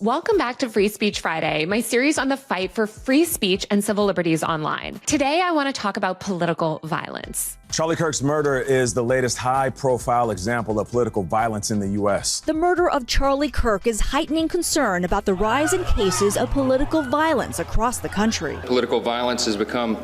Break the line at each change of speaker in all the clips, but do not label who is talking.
Welcome back to Free Speech Friday, my series on the fight for free speech and civil liberties online. Today, I want to talk about political violence.
Charlie Kirk's murder is the latest high-profile example of political violence in the U.S.
The murder of Charlie Kirk is heightening concern about the rise in cases of political violence across the country.
Political violence has become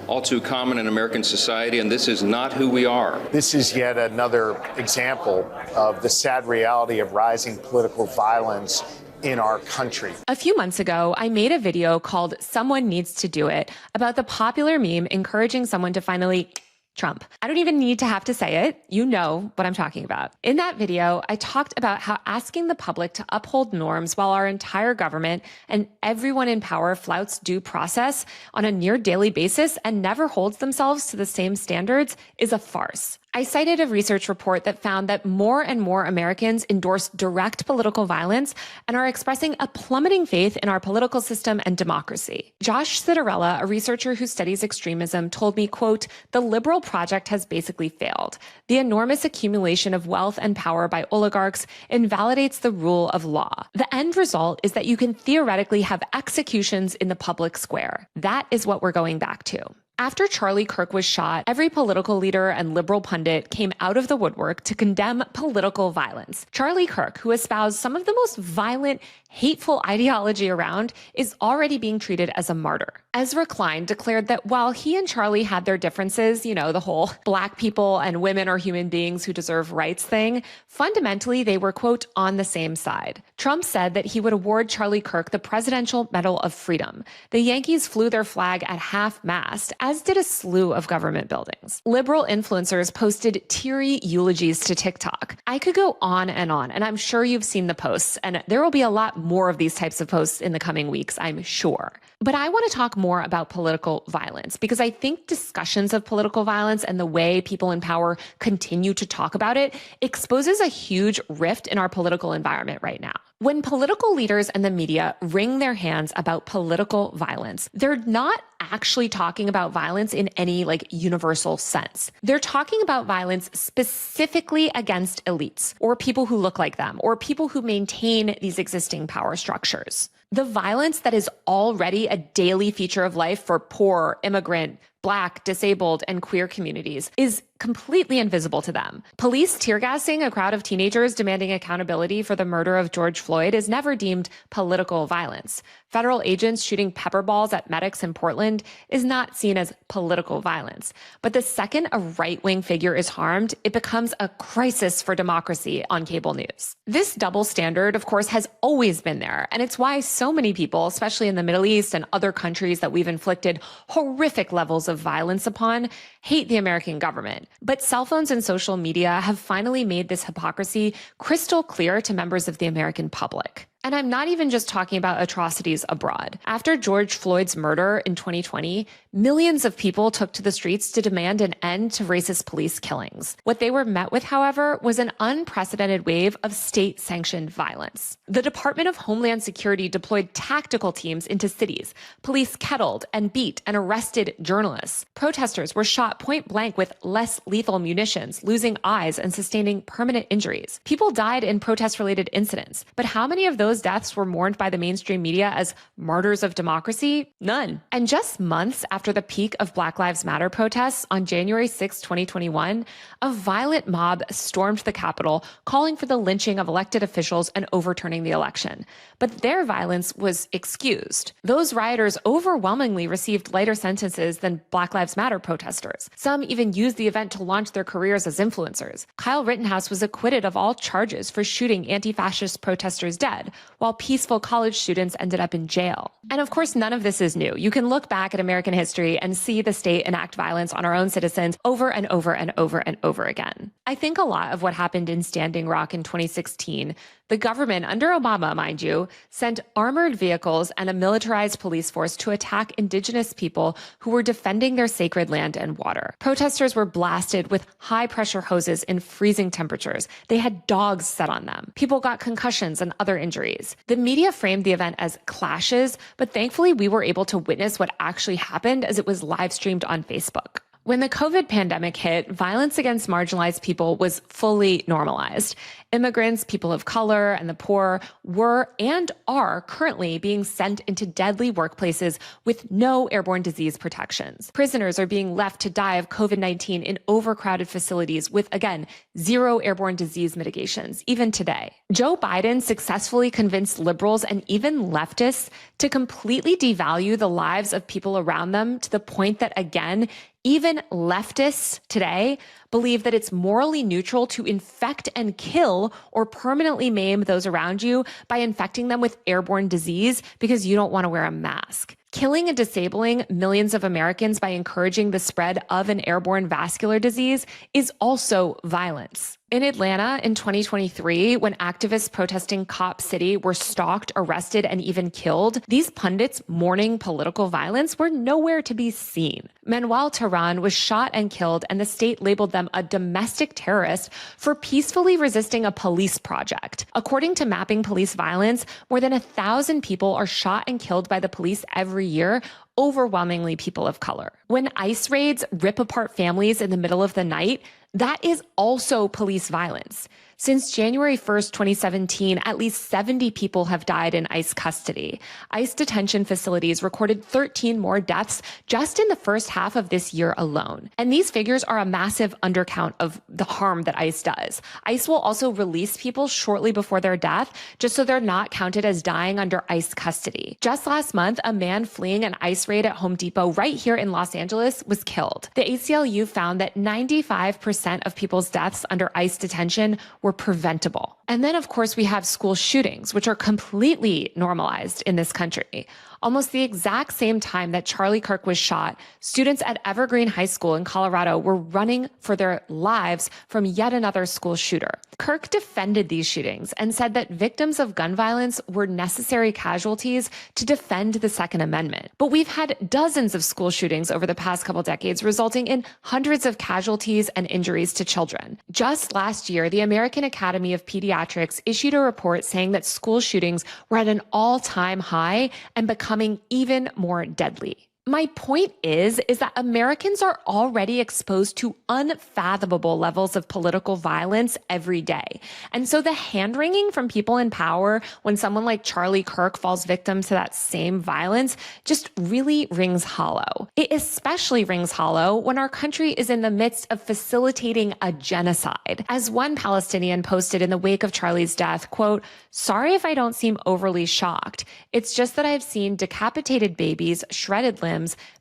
all too common in American society, and this is not who we are.
This is yet another example of the sad reality of rising political violence in our country.
A few months ago, I made a video called Someone Needs to Do It about the popular meme encouraging someone to finally Trump. I don't even need to have to say it. You know what I'm talking about. In that video, I talked about how asking the public to uphold norms while our entire government and everyone in power flouts due process on a near daily basis and never holds themselves to the same standards is a farce. I cited a research report that found that more and more Americans endorse direct political violence and are expressing a plummeting faith in our political system and democracy. Josh Citarella, a researcher who studies extremism, told me, quote, "The liberal project has basically failed. The enormous accumulation of wealth and power by oligarchs invalidates the rule of law. The end result is that you can theoretically have executions in the public square. That is what we're going back to." After Charlie Kirk was shot, every political leader and liberal pundit came out of the woodwork to condemn political violence. Charlie Kirk, who espoused some of the most violent, hateful ideology around, is already being treated as a martyr. Ezra Klein declared that while he and Charlie had their differences, you know, the whole black people and women are human beings who deserve rights thing, fundamentally they were, quote, on the same side. Trump said that he would award Charlie Kirk the Presidential Medal of Freedom. The Yankees flew their flag at half-mast, as did a slew of government buildings. Liberal influencers posted teary eulogies to TikTok. I could go on, and I'm sure you've seen the posts, and there will be a lot more of these types of posts in the coming weeks, I'm sure. But I want to talk more about political violence because I think discussions of political violence and the way people in power continue to talk about it exposes a huge rift in our political environment right now. When political leaders and the media wring their hands about political violence, they're not actually talking about violence in any universal sense. They're talking about violence specifically against elites or people who look like them or people who maintain these existing power structures. The violence that is already a daily feature of life for poor, immigrant, Black, disabled, and queer communities is completely invisible to them. Police tear gassing a crowd of teenagers demanding accountability for the murder of George Floyd is never deemed political violence. Federal agents shooting pepper balls at medics in Portland is not seen as political violence. But the second a right-wing figure is harmed, it becomes a crisis for democracy on cable news. This double standard, of course, has always been there, and it's why so many people, especially in the Middle East and other countries that we've inflicted horrific levels of violence upon, hate the American government. But cell phones and social media have finally made this hypocrisy crystal clear to members of the American public. And I'm not even just talking about atrocities abroad. After George Floyd's murder in 2020, millions of people took to the streets to demand an end to racist police killings. What they were met with, however, was an unprecedented wave of state-sanctioned violence. The Department of Homeland Security deployed tactical teams into cities. Police kettled and beat and arrested journalists. Protesters were shot point blank with less lethal munitions, losing eyes and sustaining permanent injuries. People died in protest-related incidents. But how many of those deaths were mourned by the mainstream media as martyrs of democracy? None. And just months after the peak of Black Lives Matter protests on January 6, 2021, a violent mob stormed the Capitol, calling for the lynching of elected officials and overturning the election. But their violence was excused. Those rioters overwhelmingly received lighter sentences than Black Lives Matter protesters. Some even used the event to launch their careers as influencers. Kyle Rittenhouse was acquitted of all charges for shooting anti-fascist protesters dead, while peaceful college students ended up in jail. And of course, none of this is new. You can look back at American history and see the state enact violence on our own citizens over and over and over and over again. I think a lot of what happened in Standing Rock in 2016, the government, under Obama, mind you, sent armored vehicles and a militarized police force to attack indigenous people who were defending their sacred land and water. Protesters were blasted with high-pressure hoses in freezing temperatures. They had dogs set on them. People got concussions and other injuries. The media framed the event as clashes, but thankfully we were able to witness what actually happened as it was live-streamed on Facebook. When the COVID pandemic hit, violence against marginalized people was fully normalized. Immigrants, people of color, and the poor were and are currently being sent into deadly workplaces with no airborne disease protections. Prisoners are being left to die of COVID-19 in overcrowded facilities with, again, zero airborne disease mitigations, even today. Joe Biden successfully convinced liberals and even leftists to completely devalue the lives of people around them to the point that, again, even leftists today believe that it's morally neutral to infect and kill or permanently maim those around you by infecting them with airborne disease because you don't want to wear a mask. Killing and disabling millions of Americans by encouraging the spread of an airborne vascular disease is also violence. In Atlanta in 2023, when activists protesting Cop City were stalked, arrested, and even killed, these pundits mourning political violence were nowhere to be seen. Manuel Tehran was shot and killed, and the state labeled them a domestic terrorist for peacefully resisting a police project. According to Mapping Police Violence, more than 1,000 people are shot and killed by the police every year, overwhelmingly people of color. When ICE raids rip apart families in the middle of the night, that is also police violence. Since January 1st, 2017, at least 70 people have died in ICE custody. ICE detention facilities recorded 13 more deaths just in the first half of this year alone. And these figures are a massive undercount of the harm that ICE does. ICE will also release people shortly before their death, just so they're not counted as dying under ICE custody. Just last month, a man fleeing an ICE raid at Home Depot right here in Los Angeles was killed. The ACLU found that 95% of people's deaths under ICE detention were preventable. And then, of course, we have school shootings, which are completely normalized in this country. Almost the exact same time that Charlie Kirk was shot, students at Evergreen High School in Colorado were running for their lives from yet another school shooter. Kirk defended these shootings and said that victims of gun violence were necessary casualties to defend the Second Amendment. But we've had dozens of school shootings over the past couple decades, resulting in hundreds of casualties and injuries to children. Just last year, the American Academy of Pediatrics issued a report saying that school shootings were at an all-time high and becoming even more deadly. My point is that Americans are already exposed to unfathomable levels of political violence every day. And so the hand-wringing from people in power when someone like Charlie Kirk falls victim to that same violence just really rings hollow. It especially rings hollow when our country is in the midst of facilitating a genocide. As one Palestinian posted in the wake of Charlie's death, quote, "Sorry if I don't seem overly shocked. It's just that I've seen decapitated babies, shredded limbs,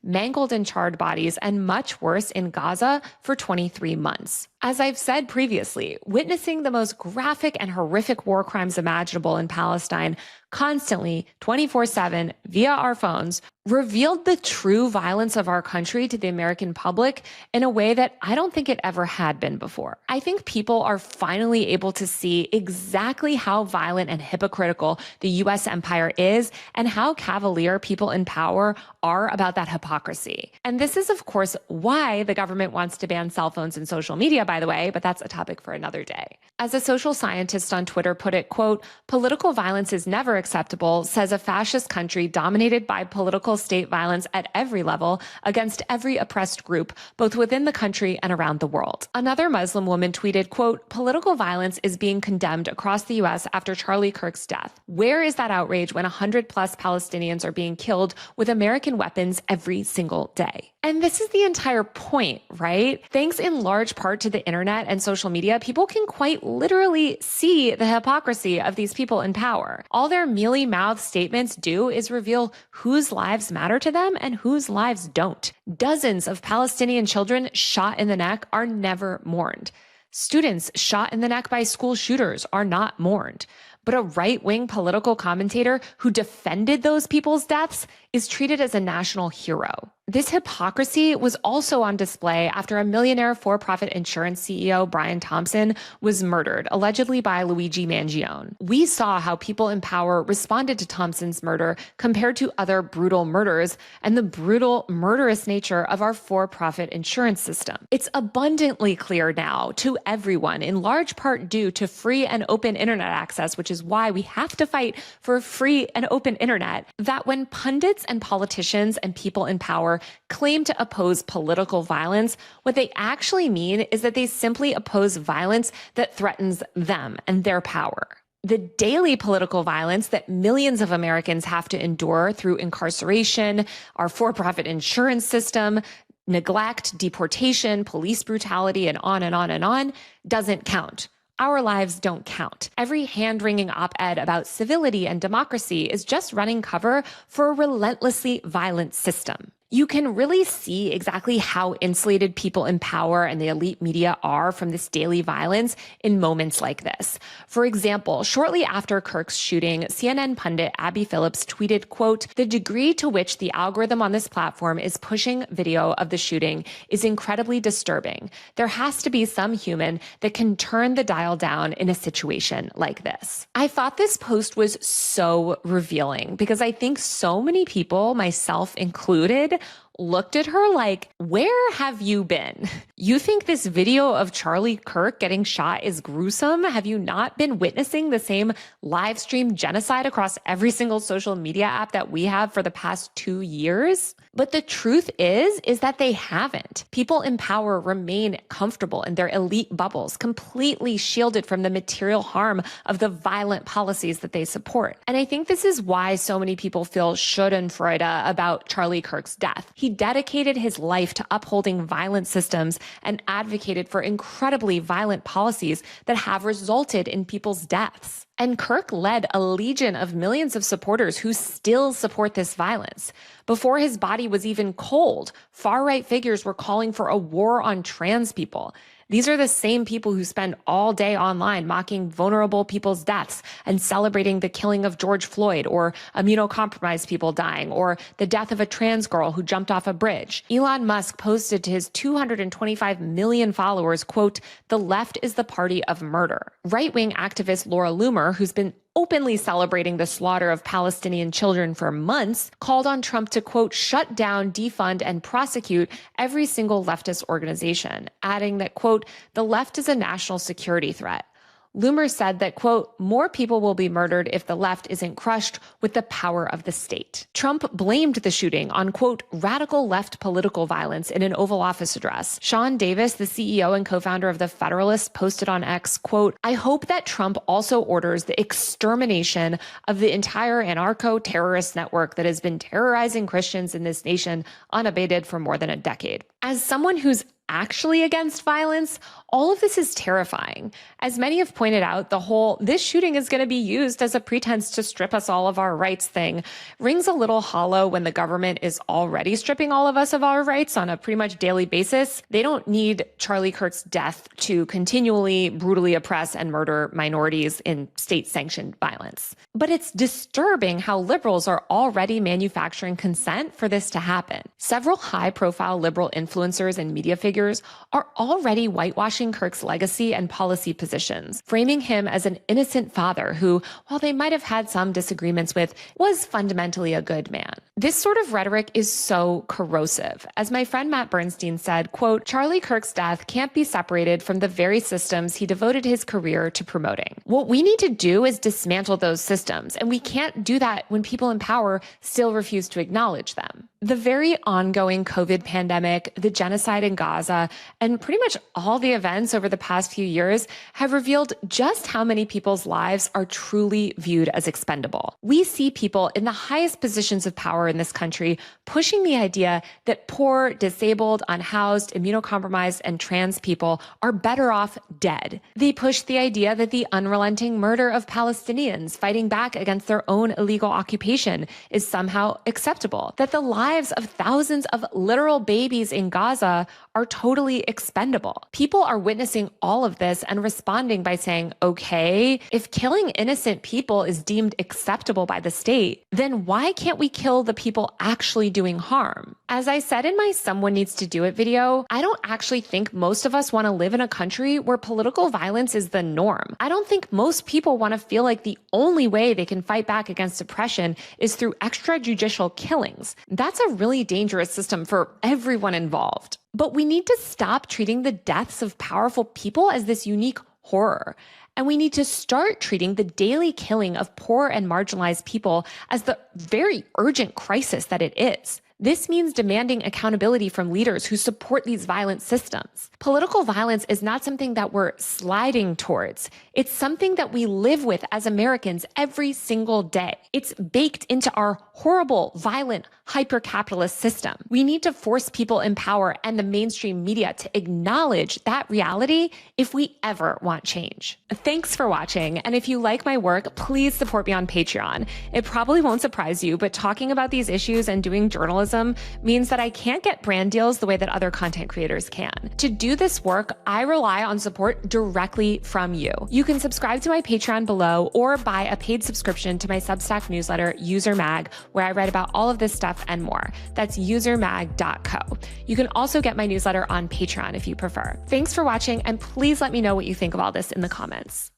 mangled and charred bodies, and much worse in Gaza for 23 months. As I've said previously, witnessing the most graphic and horrific war crimes imaginable in Palestine constantly, 24/7, via our phones, revealed the true violence of our country to the American public in a way that I don't think it ever had been before. I think people are finally able to see exactly how violent and hypocritical the U.S. empire is and how cavalier people in power are about that hypocrisy. And this is, of course, why the government wants to ban cell phones and social media, by the way, but that's a topic for another day. As a social scientist on Twitter put it, quote, "Political violence is never acceptable, says a fascist country dominated by political state violence at every level against every oppressed group, both within the country and around the world." Another Muslim woman tweeted, quote, "Political violence is being condemned across the U.S. after Charlie Kirk's death. Where is that outrage when 100+ Palestinians are being killed with American weapons every single day?" And this is the entire point, right? Thanks in large part to the internet and social media, people can quite literally see the hypocrisy of these people in power. All their mealy-mouthed statements do is reveal whose lives matter to them and whose lives don't. Dozens of Palestinian children shot in the neck are never mourned. Students shot in the neck by school shooters are not mourned. But a right-wing political commentator who defended those people's deaths is treated as a national hero. This hypocrisy was also on display after a millionaire for-profit insurance CEO, Brian Thompson, was murdered, allegedly by Luigi Mangione. We saw how people in power responded to Thompson's murder compared to other brutal murders and the brutal, murderous nature of our for-profit insurance system. It's abundantly clear now to everyone, in large part due to free and open internet access, which is why we have to fight for free and open internet, that when pundits and politicians and people in power power claim to oppose political violence, what they actually mean is that they simply oppose violence that threatens them and their power. The daily political violence that millions of Americans have to endure through incarceration, our for-profit insurance system, neglect, deportation, police brutality, and on and on and on, doesn't count. Our lives don't count. Every hand-wringing op-ed about civility and democracy is just running cover for a relentlessly violent system. You can really see exactly how insulated people in power and the elite media are from this daily violence in moments like this. For example, shortly after Kirk's shooting, CNN pundit Abby Phillips tweeted, quote, "The degree to which the algorithm on this platform is pushing video of the shooting is incredibly disturbing. There has to be some human that can turn the dial down in a situation like this." I thought this post was so revealing because I think so many people, myself included, looked at her like, where have you been? You think this video of Charlie Kirk getting shot is gruesome? Have you not been witnessing the same live stream genocide across every single social media app that we have for the past 2 years? But the truth is that they haven't. People in power remain comfortable in their elite bubbles, completely shielded from the material harm of the violent policies that they support. And I think this is why so many people feel schadenfreude about Charlie Kirk's death. He dedicated his life to upholding violent systems and advocated for incredibly violent policies that have resulted in people's deaths. And Kirk led a legion of millions of supporters who still support this violence. Before his body was even cold, far-right figures were calling for a war on trans people. These are the same people who spend all day online mocking vulnerable people's deaths and celebrating the killing of George Floyd or immunocompromised people dying or the death of a trans girl who jumped off a bridge. Elon Musk posted to his 225 million followers, quote, "The left is the party of murder." Right-wing activist Laura Loomer, who's been openly celebrating the slaughter of Palestinian children for months, called on Trump to, quote, "shut down, defund, and prosecute every single leftist organization," adding that, quote, "the left is a national security threat." Loomer said that, quote, "more people will be murdered if the left isn't crushed with the power of the state." Trump blamed the shooting on, quote, "radical left political violence" in an Oval Office address. Sean Davis, the CEO and co-founder of The Federalist, posted on X, quote, "I hope that Trump also orders the extermination of the entire anarcho-terrorist network that has been terrorizing Christians in this nation unabated for more than a decade." As someone who's actually against violence, all of this is terrifying. As many have pointed out, the whole "this shooting is going to be used as a pretense to strip us all of our rights" thing rings a little hollow when the government is already stripping all of us of our rights on a pretty much daily basis. They don't need Charlie Kirk's death to continually brutally oppress and murder minorities in state-sanctioned violence. But it's disturbing how liberals are already manufacturing consent for this to happen. Several high-profile liberal influencers and media figures are already whitewashing Kirk's legacy and policy positions, framing him as an innocent father who, while they might have had some disagreements with, was fundamentally a good man. This sort of rhetoric is so corrosive. As my friend Matt Bernstein said, quote, "Charlie Kirk's death can't be separated from the very systems he devoted his career to promoting. What we need to do is dismantle those systems, and we can't do that when people in power still refuse to acknowledge them." The very ongoing COVID pandemic, the genocide in Gaza, and pretty much all the events over the past few years have revealed just how many people's lives are truly viewed as expendable. We see people in the highest positions of power in this country pushing the idea that poor, disabled, unhoused, immunocompromised, and trans people are better off dead. They push the idea that the unrelenting murder of Palestinians fighting back against their own illegal occupation is somehow acceptable, that the lives of thousands of literal babies in Gaza are totally expendable. People are witnessing all of this and responding by saying, okay, if killing innocent people is deemed acceptable by the state, then why can't we kill the people actually doing harm? As I said in my Someone Needs to Do It video, I don't actually think most of us want to live in a country where political violence is the norm. I don't think most people want to feel like the only way they can fight back against oppression is through extrajudicial killings. That's a really dangerous system for everyone involved. But we need to stop treating the deaths of powerful people as this unique horror. And we need to start treating the daily killing of poor and marginalized people as the very urgent crisis that it is. This means demanding accountability from leaders who support these violent systems. Political violence is not something that we're sliding towards. It's something that we live with as Americans every single day. It's baked into our horrible, violent, hyper-capitalist system. We need to force people in power and the mainstream media to acknowledge that reality if we ever want change. Thanks for watching, and if you like my work, please support me on Patreon. It probably won't surprise you, but talking about these issues and doing journalism means that I can't get brand deals the way that other content creators can. To do this work, I rely on support directly from you. You can subscribe to my Patreon below or buy a paid subscription to my Substack newsletter, User Mag, where I write about all of this stuff and more. That's usermag.co. You can also get my newsletter on Patreon if you prefer. Thanks for watching, and please let me know what you think of all this in the comments.